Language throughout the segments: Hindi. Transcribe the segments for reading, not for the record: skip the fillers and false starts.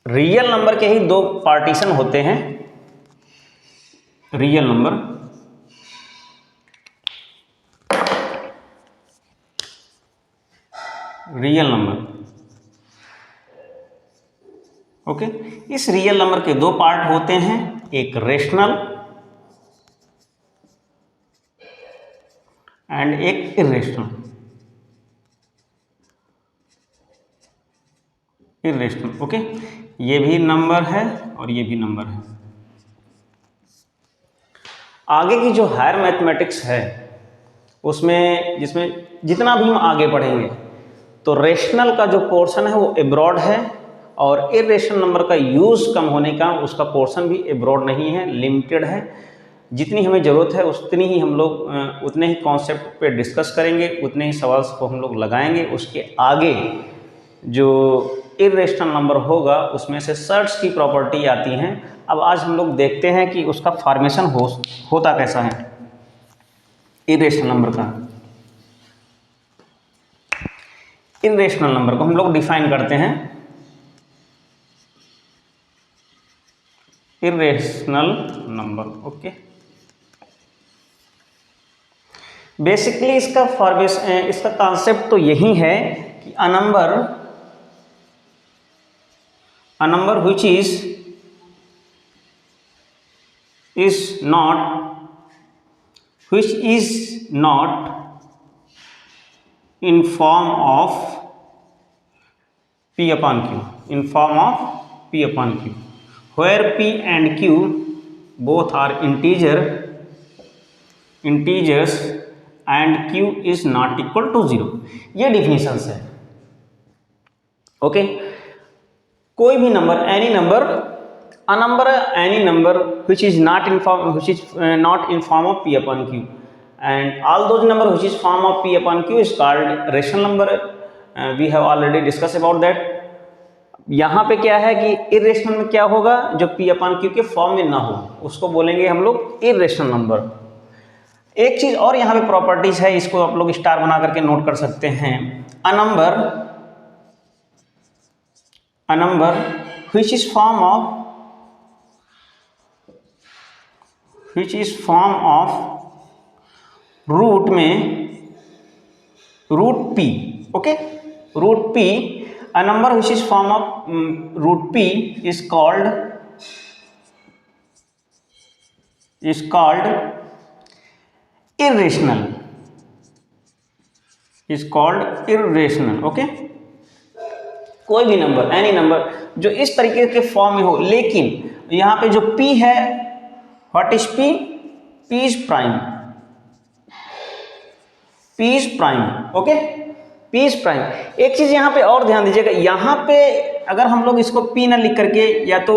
रियल नंबर के ही दो पार्टीशन होते हैं। Real number, real number, okay. इस रियल नंबर के दो पार्ट होते हैं, एक रेशनल एंड एक इरेशनल। Irrational, okay. ये भी नंबर है और ये भी नंबर है। आगे की जो हायर मैथमेटिक्स है उसमें जिसमें जितना भी हम आगे पढ़ेंगे तो रेशनल का जो पोर्शन है वो एब्रॉड है और इरेशनल नंबर का यूज़ कम होने का उसका पोर्शन भी एब्रॉड नहीं है, लिमिटेड है। जितनी हमें ज़रूरत है उतनी ही हम लोग उतने ही कॉन्सेप्ट पे डिस्कस करेंगे, उतने ही सवाल को हम लोग लगाएंगे। उसके आगे जो इरेशनल नंबर होगा उसमें से सर्ट्स की प्रॉपर्टी आती हैं। अब आज हम लोग देखते हैं कि उसका फॉर्मेशन होता कैसा है इरेशनल नंबर का। इरेशनल नंबर को हम लोग डिफाइन करते हैं, इरेशनल नंबर, ओके। बेसिकली इसका फॉर्मेशन, इसका कॉन्सेप्ट तो यही है कि अ number which is not in form of P upon Q, in form of P upon Q, where P and Q both are integers and Q is not equal to 0। ये डिफिनीशंस है, ओके। कोई भी number, any number, a number any number which is not in form of P upon Q, and all those number which is form of P upon Q is called rational number। we have already discussed about that। यहाँ पे क्या है कि इरेशनल में क्या होगा, जो P upon Q के फॉर्म में ना हो उसको बोलेंगे हम लोग इरेशनल नंबर। एक चीज और यहाँ पे प्रॉपर्टीज है, इसको आप लोग स्टार बना करके नोट कर सकते हैं। A number which is form of root में root p, okay. Root p, a number which is form of root p is called irrational, okay. कोई भी नंबर, एनी नंबर जो इस तरीके के फॉर्म में हो, लेकिन यहाँ पे जो p है, what is p? p is prime, okay. p is prime. एक चीज यहाँ पे और ध्यान दीजिएगा, यहाँ पे अगर हम लोग इसको p ना लिख करके, या तो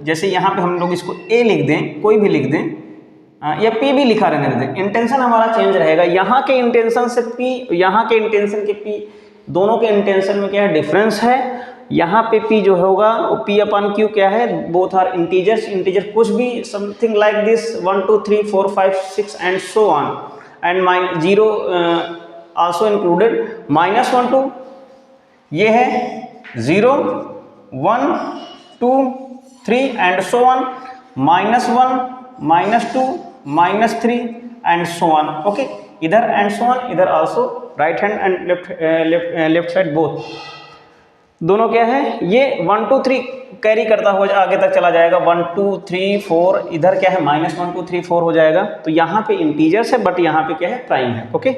जैसे यहाँ पे हम लोग इसको a लिख दें, कोई भी लिख दें, या p भी लिखा रहने दें, इंटेंशन हमारा चेंज रहेगा। यहाँ के इंटेंशन से p, यहाँ के इंटेंशन के p, दोनों के इंटेंशन में क्या है, डिफरेंस है। यहाँ पे p जो होगा वो P upon Q क्या है, बोथ आर इंटीजर्स। इंटीजर कुछ भी, something like this 1 2 3 4 5 6 and so on, and zero also included, -1 2, ये है 0 1 2 3 and so on, -1 -2 -3 and so on, okay. इधर एंड सो ऑन, इधर also, right hand and left side both, दोनों क्या है, ये 1 2 3 कैरी करता हुआ आगे तक चला जाएगा, 1 2 3 4, इधर क्या है -1 2 3 4 हो जाएगा। तो यहाँ पे इंटीजर्स है बट यहाँ पे क्या है, प्राइम है, ओके।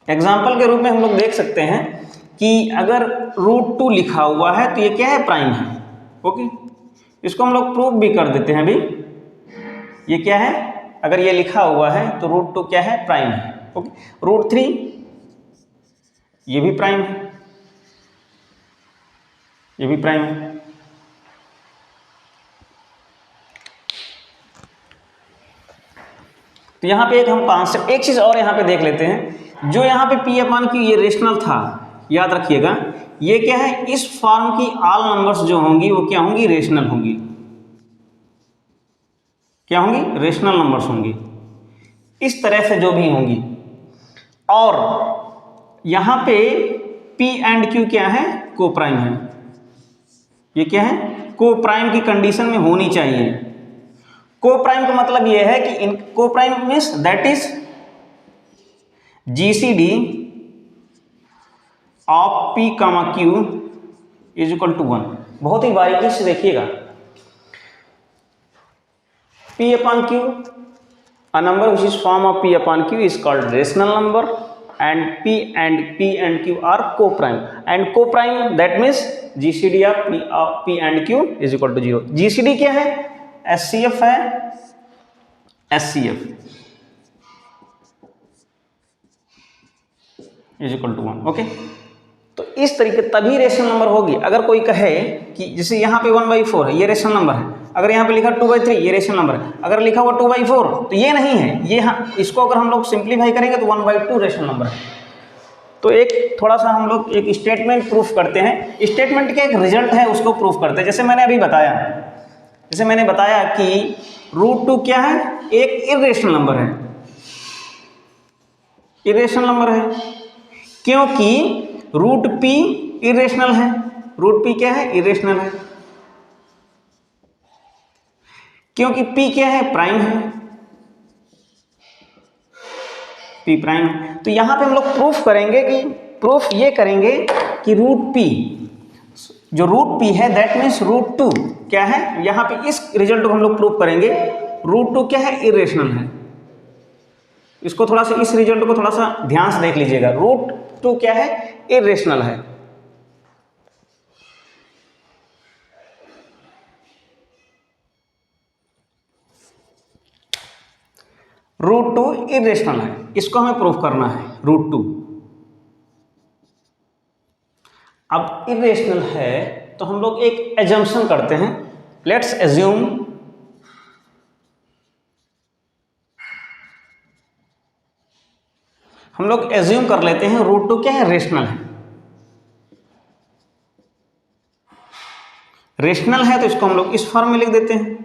एग्जाम्पल के रूप में हम लोग देख सकते हैं कि अगर √2 लिखा हुआ है तो ये क्या है, प्राइम है, ओके। इसको हम लोग प्रूव भी कर देते हैं अभी। ये क्या है, अगर ये लिखा हुआ है तो √2 क्या है, प्राइम है, ओके। √3 ये भी प्राइम है, ये भी प्राइम है। तो यहाँ पे एक हम कॉन्सेप्ट, एक चीज और यहाँ पे देख लेते हैं। जो यहाँ पे P upon Q ये रेशनल था, याद रखिएगा, ये क्या है, इस फॉर्म की ऑल नंबर्स जो होंगी वो क्या होंगी, रेशनल होंगी। क्या होंगी, रेशनल नंबर्स होंगी, इस तरह से जो भी होंगी। और यहां पे P एंड Q क्या है, को प्राइम है। ये क्या है, को प्राइम की कंडीशन में होनी चाहिए। को प्राइम का मतलब ये है कि इन को prime means that is GCD of P, Q is equal to 1। बहुत ही बारीकी से देखिएगा, P upon Q, a number which is form of P upon Q is called rational number, and P and Q are co-prime, and co-prime that means GCD of P and Q is equal to 0। GCD क्या है, SCF है, SCF is equal to 1। Okay, तो इस तरीके तभी रेशनल नंबर होगी। अगर कोई कहे कि जैसे यहाँ पे 1/4 है, ये रेशनल नंबर है, अगर यहाँ पे लिखा 2/3 ये रेशनल नंबर है, अगर लिखा हुआ 2/4 तो ये नहीं है, ये इसको अगर हम लोग सिंप्लीफाई करेंगे तो 1/2 रेशनल नंबर है। तो एक थोड़ा सा हम लोग एक स्टेटमेंट प्रूफ करते हैं, स्टेटमेंट के एक रिजल्ट है उसको प्रूफ करते हैं। जैसे मैंने अभी बताया कि √2 क्या है, एक इर्रेशनल नंबर है, इर्रेशनल नंबर है, क्योंकि √P इरेशनल है। √P क्या है, इरेशनल है, क्योंकि P क्या है, प्राइम है, P प्राइम है। तो यहां पे हम लोग प्रूफ करेंगे कि प्रूफ ये करेंगे कि √P, जो √P है दैट मीन्स √2 क्या है, यहां पे इस रिजल्ट को हम लोग प्रूफ करेंगे। √2 क्या है, इरेशनल है। इसको थोड़ा सा, इस रिजल्ट को थोड़ा सा ध्यान से देख लीजिएगा। √2 क्या है, इरेशनल है। √2 इरेशनल है, इसको हमें प्रूफ करना है। √2 अब इरेशनल है तो हम लोग एक एजम्पशन करते हैं। लेट्स एज्यूम हम लोग एज्यूम कर लेते हैं √2 क्या है, रेशनल है। रेशनल है तो इसको हम लोग इस फॉर्म में लिख देते हैं,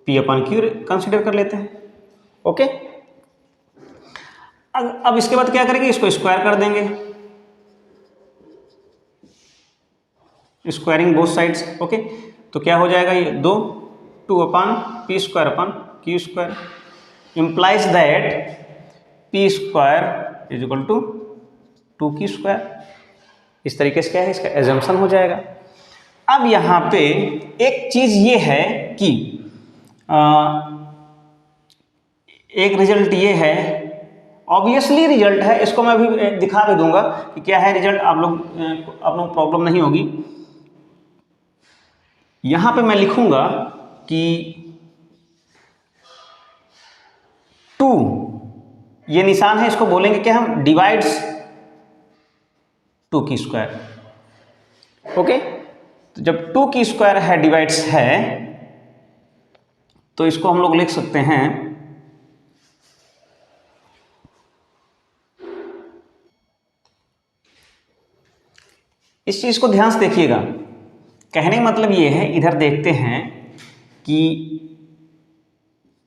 P अपन Q कंसिडर कर लेते हैं। ओके, अब इसके बाद क्या करेंगे, इसको स्क्वायर कर देंगे, स्क्वायरिंग बोथ साइड्स। ओके, तो क्या हो जाएगा, ये 2 अपन P² अपन Q² implies that P² is equal to 2Q²। इस तरीके से क्या है, इसका एजम्पशन हो जाएगा। अब यहाँ पे एक चीज ये है कि एक रिजल्ट ये है, ऑब्वियसली रिजल्ट है, इसको मैं अभी दिखा भी दूंगा कि क्या है रिजल्ट, आप लोग प्रॉब्लम नहीं होगी। यहां पे मैं लिखूंगा कि 2 ये निशान है, इसको बोलेंगे क्या हम, डिवाइड्स 2Q²। ओके, तो जब 2Q² है, डिवाइड्स है, तो इसको हम लोग लिख सकते हैं इस चीज को ध्यान से देखिएगा। कहने का मतलब ये है, इधर देखते हैं कि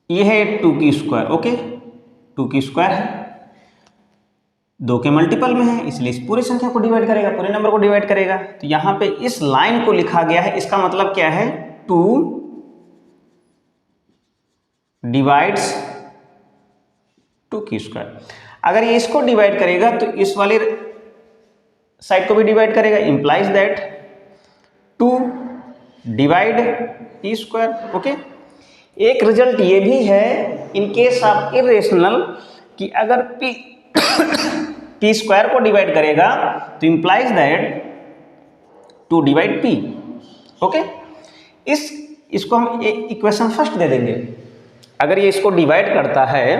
ये है 2Q²। ओके, 2Q² है, 2 के मल्टीपल में है, इसलिए इस पूरे संख्या को डिवाइड करेगा, पूरे नंबर को डिवाइड करेगा। तो यहां पे इस लाइन को लिखा गया है, इसका मतलब क्या है, 2 डिवाइड्स 2Q²। अगर ये इसको डिवाइड करेगा तो इस वाले साइड को भी डिवाइड करेगा, implies that 2 divide P²। Okay, एक रिजल्ट ये भी है इन केस ऑफ इरेशनल कि अगर P² को डिवाइड करेगा तो implies that 2 divide P। Okay, इसको हम इक्वेशन फर्स्ट दे देंगे। अगर ये इसको डिवाइड करता है,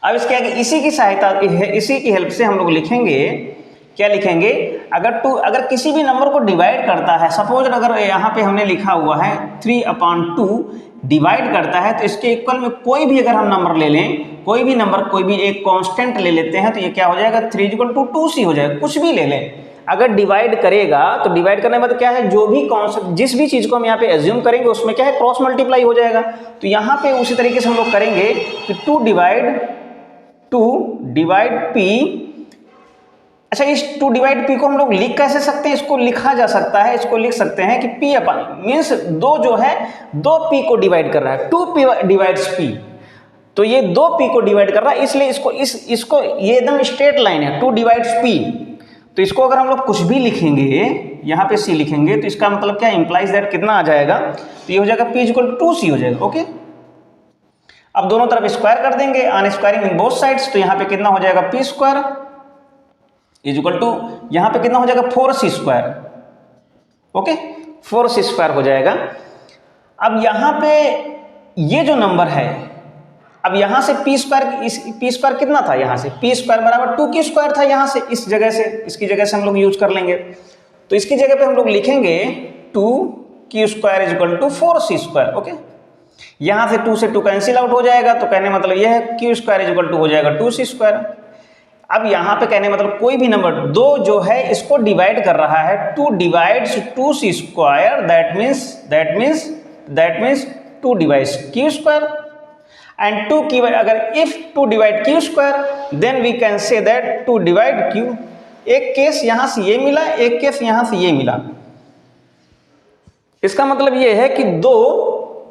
अब इसके आगे इसी की सहायता, इसी की हेल्प से हम लोग लिखेंगे, क्या लिखेंगे, अगर किसी भी नंबर को डिवाइड करता है, सपोज अगर यहाँ पे हमने लिखा हुआ है 3/2 डिवाइड करता है, तो इसके इक्वल में कोई भी अगर हम नंबर ले लें, कोई भी नंबर, कोई भी एक कांस्टेंट ले लेते हैं, तो ये क्या हो जाएगा, 3 = 2C हो जाएगा। कुछ भी ले लें, अगर डिवाइड करेगा तो डिवाइड करने में तो क्या है, जो भी कॉन्सेप्ट, जिस भी चीज को हम यहाँ पे एज्यूम करेंगे उसमें क्या है, क्रॉस मल्टीप्लाई हो जाएगा। तो यहाँ पे उसी तरीके से हम लोग करेंगे कि 2 डिवाइड 2 डिवाइड पी। अच्छा, इस 2 डिवाइड पी को हम लोग लिख कैसे सकते हैं? इसको लिखा जा सकता है, इसको लिख सकते हैं कि पी अपन मीन्स 2 जो है 2 पी को डिवाइड कर रहा है, 2 पी डिवाइड्स पी, तो ये 2 पी को डिवाइड कर रहा है, इसलिए इसको ये एकदम स्ट्रेट लाइन है, 2 डिवाइड्स पी। तो इसको अगर हम लोग कुछ भी लिखेंगे, यहाँ पे सी लिखेंगे, तो इसका मतलब क्या इंप्लाइज दैट कितना आ जाएगा? तो ये हो जाएगा पी इक्वल टू 2c हो जाएगा। ओके, अब दोनों तरफ स्क्वायर कर देंगे, on squaring in both sides, तो यहाँ पे कितना हो जाएगा P square is equal to, यहाँ पे कितना हो जाएगा 4c square. Okay, 4c square हो जाएगा। अब यहाँ पे ये जो नंबर है, अब यहाँ से पी स्क्वायर कितना था? यहाँ से पी स्क्वायर बराबर 2q स्क्वायर था, यहाँ से इस जगह से, इसकी जगह से हम लोग यूज कर लेंगे, तो इसकी जगह पे हम लोग लिखेंगे 2q square is equal to 4c square. Okay, यहाँ से 2 से 2 कैंसिल आउट हो जाएगा, तो कहने मतलब यह है q square is equal to हो जाएगा 2c स्क्वायर। अब यहाँ पे कहने मतलब कोई भी नंबर 2 जो है इसको डिवाइड कर रहा है, 2 divides 2c square, that means 2 divides q square and 2 की अगर if 2 divide q square then we can say that 2 divide q। एक केस यहां से ये मिला, एक केस यहां से ये मिला, इसका मतलब ये है कि 2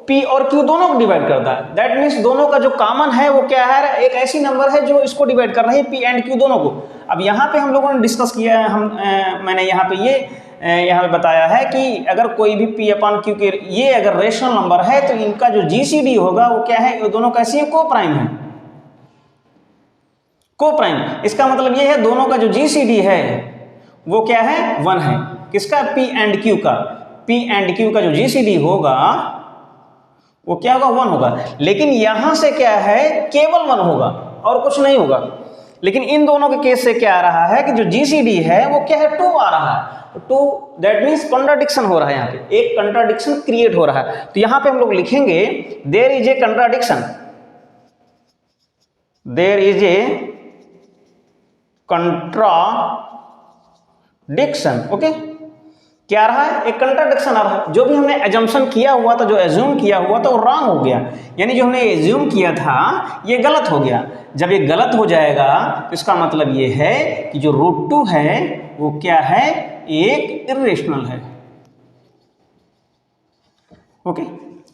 p और q दोनों को डिवाइड करता है, दैट मीन्स दोनों का जो कॉमन है वो क्या है? एक ऐसी नंबर है जो इसको डिवाइड कर रही है p एंड q दोनों को। अब यहाँ पे हम लोगों ने डिस्कस किया है, मैंने यहाँ पे यहाँ पे बताया है कि अगर कोई भी p अपॉन q के ये अगर रेशनल नंबर है तो इनका जो GCD होगा वो क्या है? ये दोनों कैसी है? को प्राइम है, को प्राइम। इसका मतलब ये है दोनों का जो GCD है वो क्या है? 1 है। किसका? p एंड q का। p एंड q का जो GCD होगा वो क्या होगा? 1 होगा। लेकिन यहां से क्या है? केवल 1 होगा और कुछ नहीं होगा। लेकिन इन दोनों के केस से क्या आ रहा है कि जो GCD है वो क्या है? 2 आ रहा है। तो दैट मीन्स कंट्राडिक्शन हो रहा है, यहाँ पे एक कंट्राडिक्शन क्रिएट हो रहा है। तो यहाँ पे हम लोग लिखेंगे there is a contradiction, there is a contradiction. Okay, क्या रहा है? एक कंट्राडिक्शन आ रहा है। जो भी हमने एजम्पशन किया हुआ था, जो एज्यूम किया हुआ था वो रॉन्ग हो गया, यानी जो हमने एज्यूम किया था ये गलत हो गया। जब ये गलत हो जाएगा तो इसका मतलब ये है कि जो √2 है वो क्या है? एक इर्रेशनल है। ओके,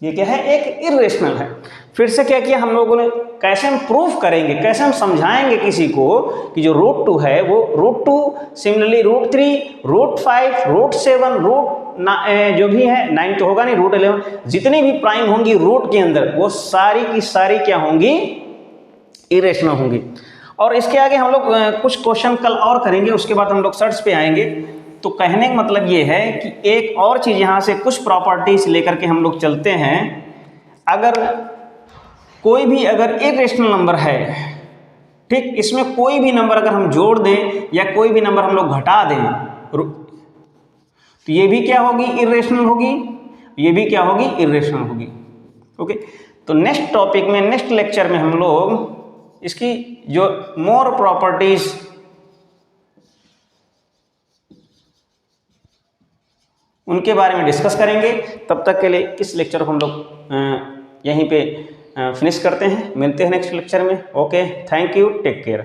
ये क्या है? एक इर्रेशनल है। फिर से क्या किया हम लोगों ने? कैसे हम प्रूफ करेंगे, कैसे हम समझाएंगे किसी को कि जो √2 है वो √2 सिमिलरली √3 √5 √7 जो भी है 9 तो होगा नहीं, √11 जितनी भी प्राइम होंगी रूट के अंदर वो सारी की सारी क्या होंगी? इरेशनल होंगी। और इसके आगे हम लोग कुछ क्वेश्चन कल और करेंगे, उसके बाद हम लोग सर्च पे आएंगे। तो कहने का मतलब ये है कि एक और चीज़ यहाँ से कुछ प्रॉपर्टीज लेकर के हम लोग चलते हैं। अगर कोई भी अगर इरेशनल नंबर है, ठीक, इसमें कोई भी नंबर अगर हम जोड़ दें या कोई भी नंबर हम लोग घटा दें तो ये भी क्या होगी? इरेशनल होगी, ये भी क्या होगी? इरेशनल होगी। ओके, तो नेक्स्ट टॉपिक में, नेक्स्ट लेक्चर में हम लोग इसकी जो मोर प्रॉपर्टीज उनके बारे में डिस्कस करेंगे। तब तक के लिए इस लेक्चर को हम लोग यहीं पे फिनिश करते हैं। मिलते हैं नेक्स्ट लेक्चर में। Okay, thank you, take care.